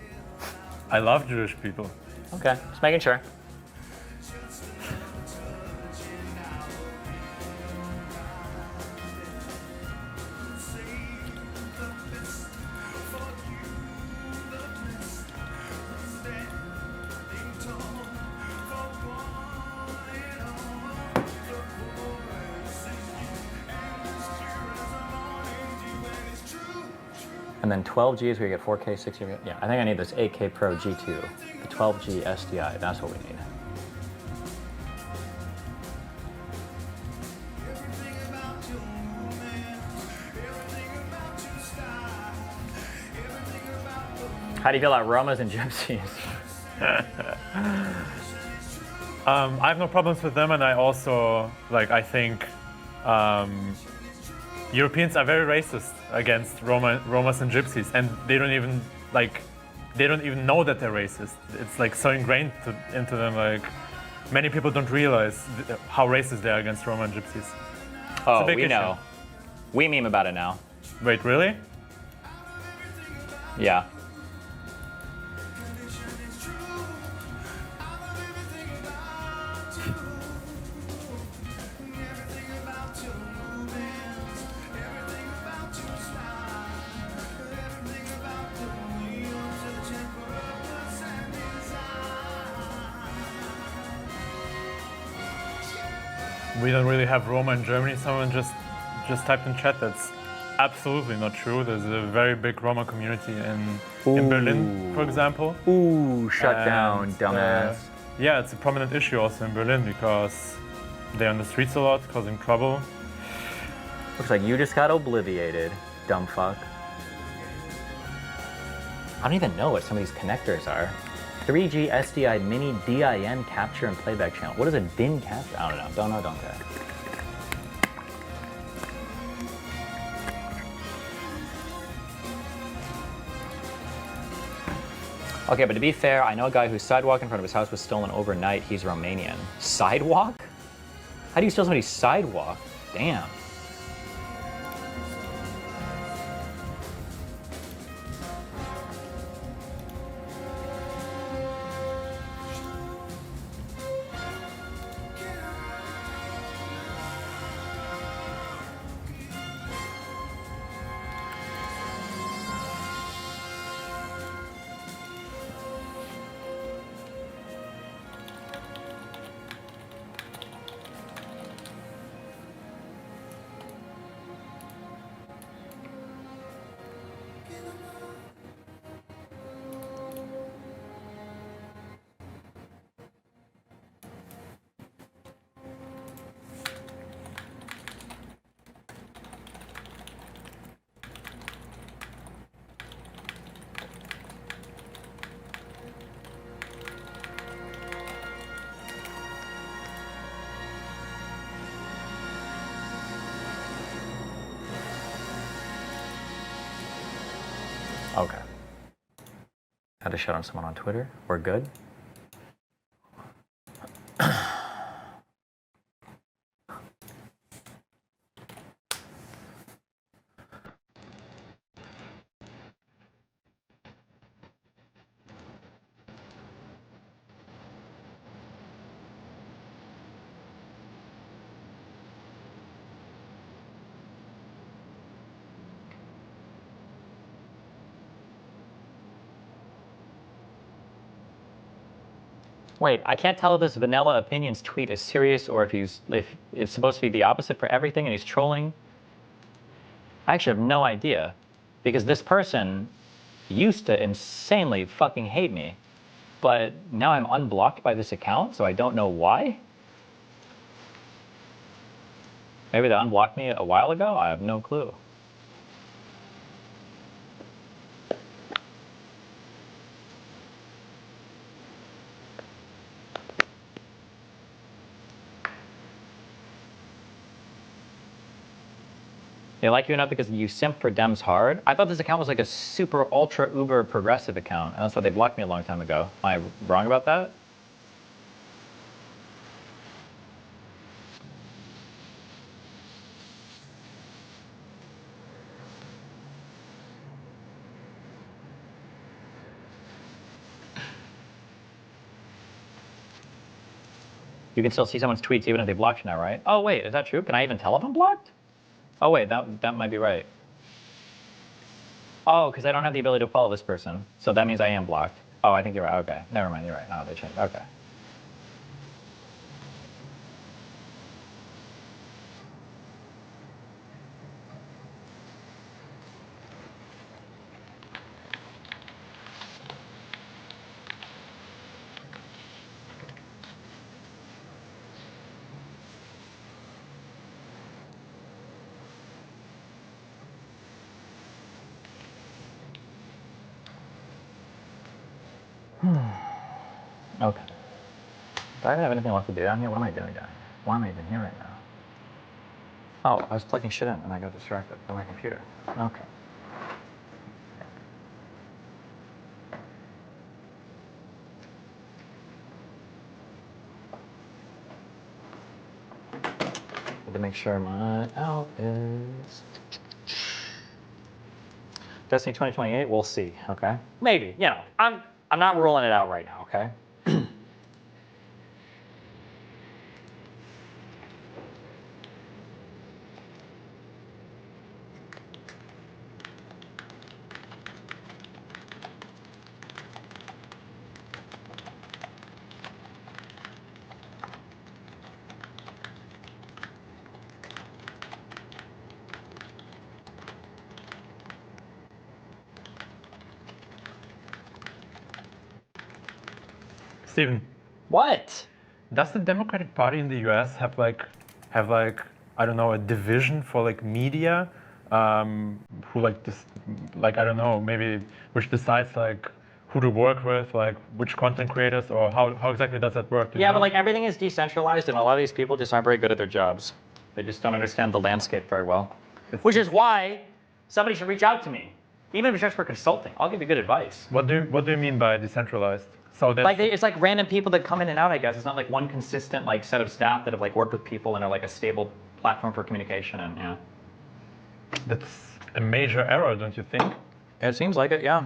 I love Jewish people. Okay, just making sure. And then 12G is where you get 4K, 60. Yeah, I think I need this 8K Pro G2. The 12G SDI, that's what we need. How do you feel about Romas and Gypsies? I have no problems with them, and I also, I think Europeans are very racist against Romas and Gypsies, and they don't even know that they're racist. It's so ingrained into them. Many people don't realize how racist they are against Roma and Gypsies. Oh, we know. We meme about it now. Wait, really? Yeah. We don't really have Roma in Germany. Someone just typed in chat that's absolutely not true. There's a very big Roma community in Berlin, for example. Ooh, shut down, dumbass. Yeah, it's a prominent issue also in Berlin because they're on the streets a lot, causing trouble. Looks like you just got obliviated, dumb fuck. I don't even know what some of these connectors are. 3G SDI mini DIN capture and playback channel. What is a DIN capture? I don't know. Don't know, don't care. Okay, but to be fair, I know a guy whose sidewalk in front of his house was stolen overnight. He's Romanian. Sidewalk? How do you steal somebody's sidewalk? Damn. Okay. Had to shut on someone on Twitter. We're good. Wait, I can't tell if this Vanilla Opinions tweet is serious or if it's supposed to be the opposite for everything and he's trolling. I actually have no idea, because this person used to insanely fucking hate me, but now I'm unblocked by this account, so I don't know why. Maybe they unblocked me a while ago? I have no clue. They like you enough because you simp for Dems hard? I thought this account was like a super ultra uber progressive account, and that's why they blocked me a long time ago. Am I wrong about that? You can still see someone's tweets even if they blocked you now, right? Oh, wait, is that true? Can I even tell if I'm blocked? Oh, wait, that might be right. Oh, because I don't have the ability to follow this person. So that means I am blocked. Oh, I think you're right. Okay, never mind, you're right. No, they changed. Okay. Okay. Do I have anything left to do down here? What am I doing down here? Why am I even here right now? Oh, I was plugging shit in and I got distracted by my computer. Okay. Need to make sure my out is Destiny 2028. We'll see. Okay. Maybe. You know, I'm not ruling it out right now. Okay. Steven. What? Does the Democratic Party in the US have like I don't know, a division for like media, who like this, like I don't know, maybe which decides like who to work with, like which content creators, or how exactly does that work? Yeah, but like everything is decentralized, and a lot of these people just aren't very good at their jobs. They just don't understand the landscape very well. Which is why somebody should reach out to me, even if it's just for consulting. I'll give you good advice. What do you mean by decentralized? So that's Like it's like random people that come in and out. I guess it's not like one consistent like set of staff that have like worked with people and are like a stable platform for communication. And yeah, that's a major error, don't you think? it seems like it. Yeah.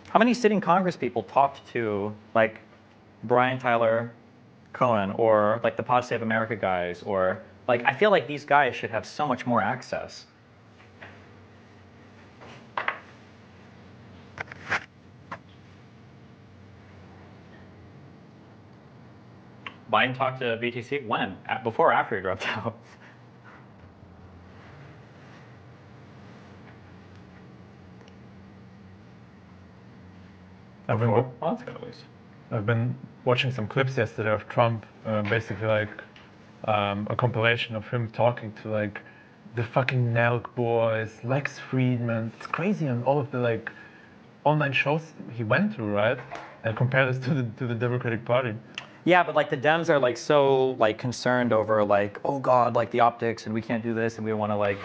How many sitting Congress people talked to like Brian Tyler Cohen or like the Pod Save America guys, or like I feel like these guys should have so much more access. Biden talked to BTC when? Before or after he dropped out? Well, that's good at least. I've been watching some clips yesterday of Trump, basically like a compilation of him talking to like the fucking Nelk boys, Lex Friedman. It's crazy on all of the like online shows he went to, right? And compare this to the Democratic Party. Yeah, but like the Dems are like so like concerned over like, oh God, like the optics and we can't do this and we want to like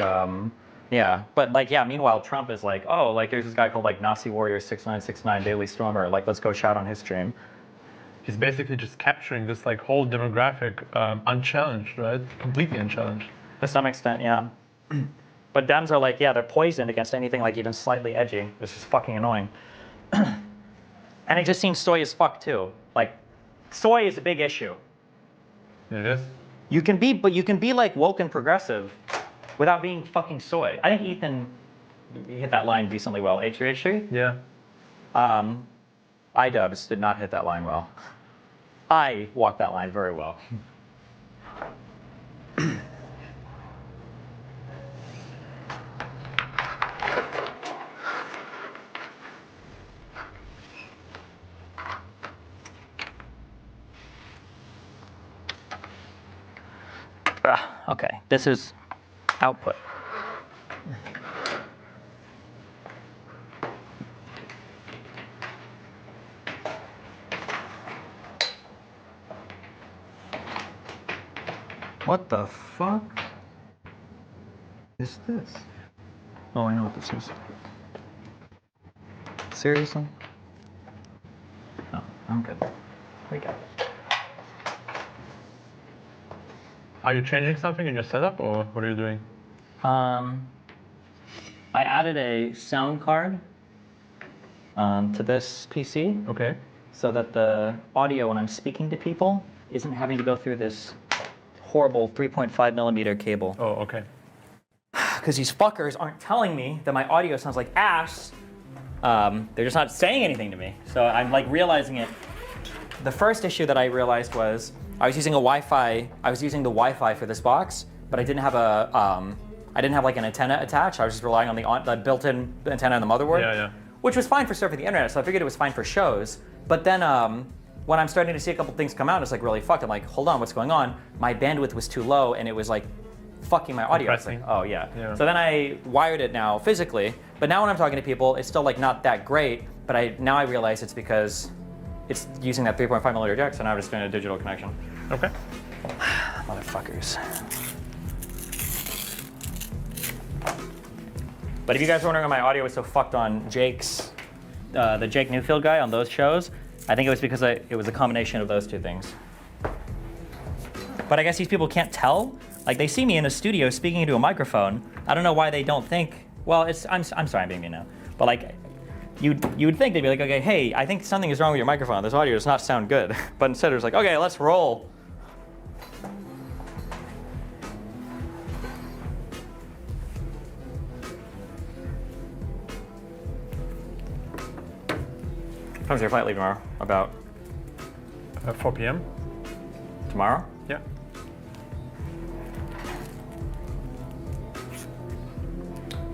yeah. But like yeah, meanwhile Trump is like, oh, like there's this guy called like Nazi Warrior 6969 Daily Stormer, like let's go shout on his stream. He's basically just capturing this like whole demographic unchallenged, right? Completely unchallenged. To some extent, yeah. But Dems are like, yeah, they're poisoned against anything like even slightly edgy. It's just fucking annoying. And it just seems soy as fuck too. Like, soy is a big issue. It is. You can be like woke and progressive without being fucking soy. I think Ethan hit that line decently well. H3H3? Yeah. iDubbbz did not hit that line well. I walked that line very well. Okay, this is output. What the fuck is this? Oh, I know what this is. Seriously? No. I'm good. We got it. Are you changing something in your setup, or what are you doing? I added a sound card to this PC. Okay. So that the audio when I'm speaking to people isn't having to go through this horrible 3.5 millimeter cable. Oh, okay. Because these fuckers aren't telling me that my audio sounds like ass. They're just not saying anything to me. So I'm like realizing it. The first issue that I realized was I was using a Wi-Fi. I was using the Wi-Fi for this box, but I didn't have I didn't have like an antenna attached. I was just relying on the built-in antenna on the motherboard. Yeah. Which was fine for surfing the internet, so I figured it was fine for shows. But then when I'm starting to see a couple things come out, it's like really fucked. I'm like, hold on, what's going on? My bandwidth was too low, and it was like fucking my audio. I was like, oh yeah. So then I wired it now physically, but now when I'm talking to people, it's still like not that great. But now I realize it's because it's using that 3.5 millimeter jack, so now I'm just doing a digital connection. Okay. Motherfuckers. But if you guys are wondering why my audio was so fucked on Jake's, the Jake Newfield guy on those shows, I think it was because it was a combination of those two things. But I guess these people can't tell. Like they see me in a studio speaking into a microphone. I don't know why they don't think. Well, I'm sorry, I'm being mean now. But like, you would think they'd be like, okay, hey, I think something is wrong with your microphone. This audio does not sound good. But instead, it's like, okay, let's roll. What time's your flight leave tomorrow? About 4 p.m. tomorrow? Yeah.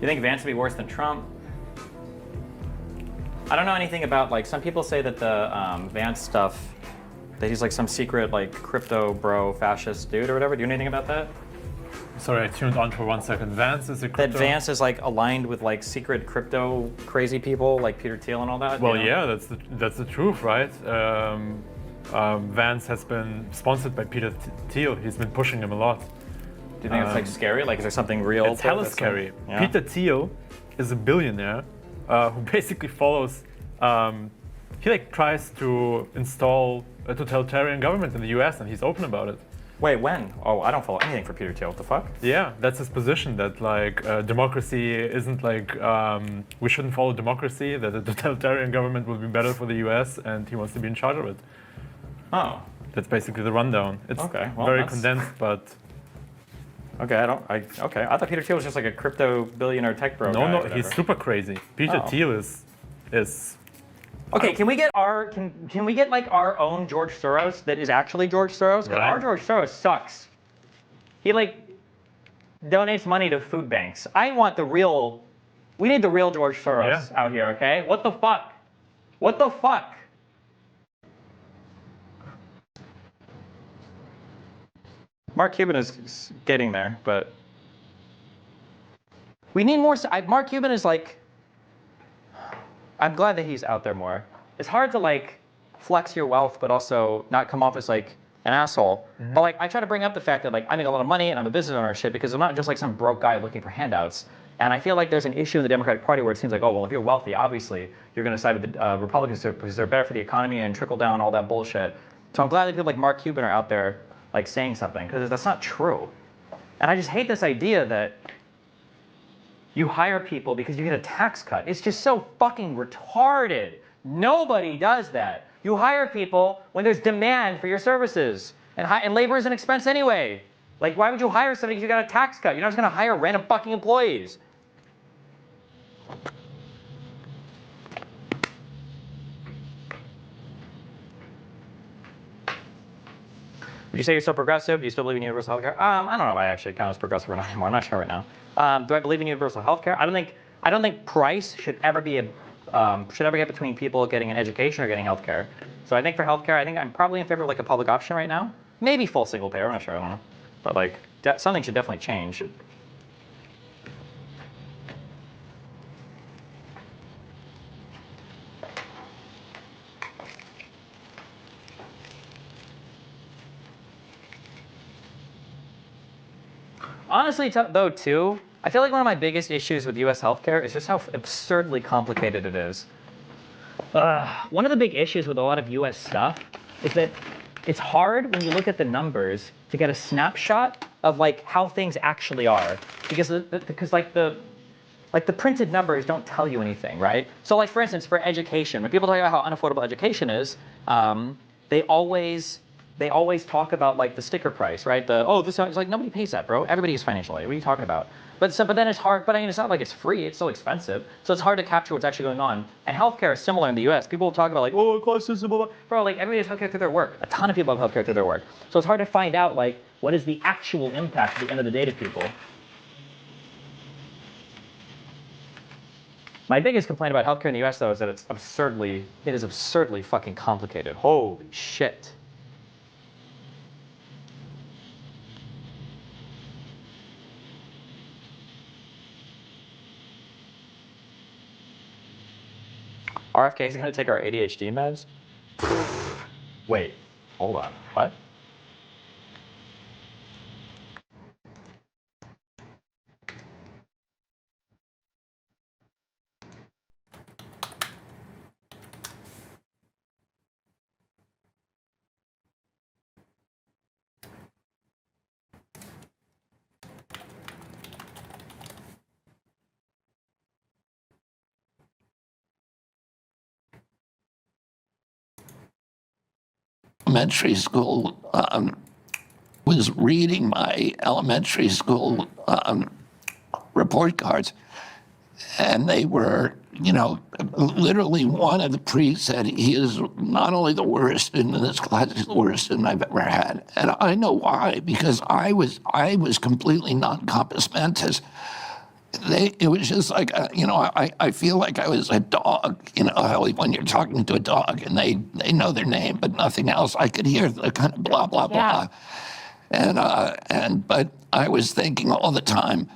You think Vance would be worse than Trump? I don't know anything about, like, some people say that the Vance stuff, that he's like some secret, like, crypto bro fascist dude or whatever. Do you know anything about that? Sorry, I tuned on for 1 second. Vance is a crypto... That Vance is like aligned with like secret crypto crazy people like Peter Thiel and all that? Well, you know? yeah, that's the truth, right? Vance has been sponsored by Peter Thiel. He's been pushing him a lot. Do you think it's like scary? Like, is there something real? It's hella scary. Yeah? Peter Thiel is a billionaire who basically follows... he like tries to install a totalitarian government in the US, and he's open about it. Wait, when? Oh, I don't follow anything for Peter Thiel. What the fuck? Yeah, that's his position, that like democracy isn't like, we shouldn't follow democracy, that a totalitarian government would be better for the US, and he wants to be in charge of it. Oh. That's basically the rundown. It's okay, well, very condensed, but... Okay, okay. I thought Peter Thiel was just like a crypto billionaire tech bro guy. No, he's super crazy. Peter Thiel is Okay, can we get can we get like our own George Soros that is actually George Soros? Because our George Soros sucks. He like donates money to food banks. I want the real. We need the real George Soros out here. Okay, what the fuck? What the fuck? Mark Cuban is getting there, but we need more. Mark Cuban is like. I'm glad that he's out there more. It's hard to like flex your wealth, but also not come off as like an asshole. Mm-hmm. But like I try to bring up the fact that like I make a lot of money and I'm a business owner and shit because I'm not just like some broke guy looking for handouts. And I feel like there's an issue in the Democratic Party where it seems like, oh well, if you're wealthy, obviously you're going to side with the Republicans because they're better for the economy and trickle down all that bullshit. So I'm glad that people like Mark Cuban are out there like saying something because that's not true. And I just hate this idea that you hire people because you get a tax cut. It's just so fucking retarded. Nobody does that. You hire people when there's demand for your services. And labor is an expense anyway. Like, why would you hire somebody if you got a tax cut? You're not just going to hire random fucking employees. Would you say you're so progressive? Do you still believe in universal healthcare? I don't know if I actually count as progressive or not anymore. I'm not sure right now. Do I believe in universal healthcare? I don't think price should ever be get between people getting an education or getting healthcare. So I think for healthcare, I think I'm probably in favor of like a public option right now. Maybe full single payer. I'm not sure. I don't know. But like something should definitely change. Honestly, though, too, I feel like one of my biggest issues with U.S. healthcare is just how absurdly complicated it is. One of the big issues with a lot of US stuff is that it's hard when you look at the numbers to get a snapshot of like how things actually are, because like the printed numbers don't tell you anything, right? So like for instance, for education, when people talk about how unaffordable education is, they always talk about like the sticker price, right? This is like nobody pays that, bro. Everybody is financial aid. What are you talking about? But then it's hard. But I mean, it's not like it's free. It's still expensive. So it's hard to capture what's actually going on. And healthcare is similar in the U.S. People will talk about like, it costs this, blah, blah. Bro, like everybody has healthcare through their work. A ton of people have healthcare through their work. So it's hard to find out like what is the actual impact at the end of the day to people. My biggest complaint about healthcare in the U.S. though is that it is absurdly fucking complicated. Holy shit. RFK is going to take our ADHD meds? Wait, hold on. What? Elementary school was reading my elementary school report cards, and they were, literally one of the priests said he is not only the worst student in this class, he's the worst student I've ever had. And I know why, because I was completely non-compos mentis. It was just like, I feel like I was a dog, when you're talking to a dog and they know their name, but nothing else. I could hear the kind of blah, blah, blah. But I was thinking all the time,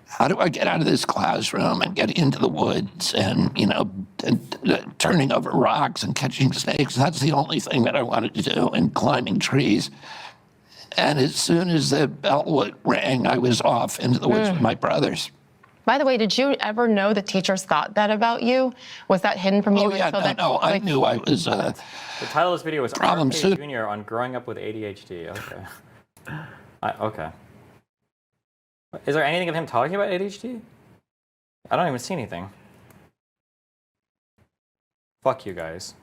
how do I get out of this classroom and get into the woods and, turning over rocks and catching snakes? That's the only thing that I wanted to do, and climbing trees. And as soon as the bell rang, I was off into the woods with my brothers. By the way, did you ever know that teachers thought that about you? Was that hidden from you? Oh, yeah, no, I knew I was the title of this video was problem RFK Jr. on growing up with ADHD. Okay. Okay. Is there anything of him talking about ADHD? I don't even see anything. Fuck you guys.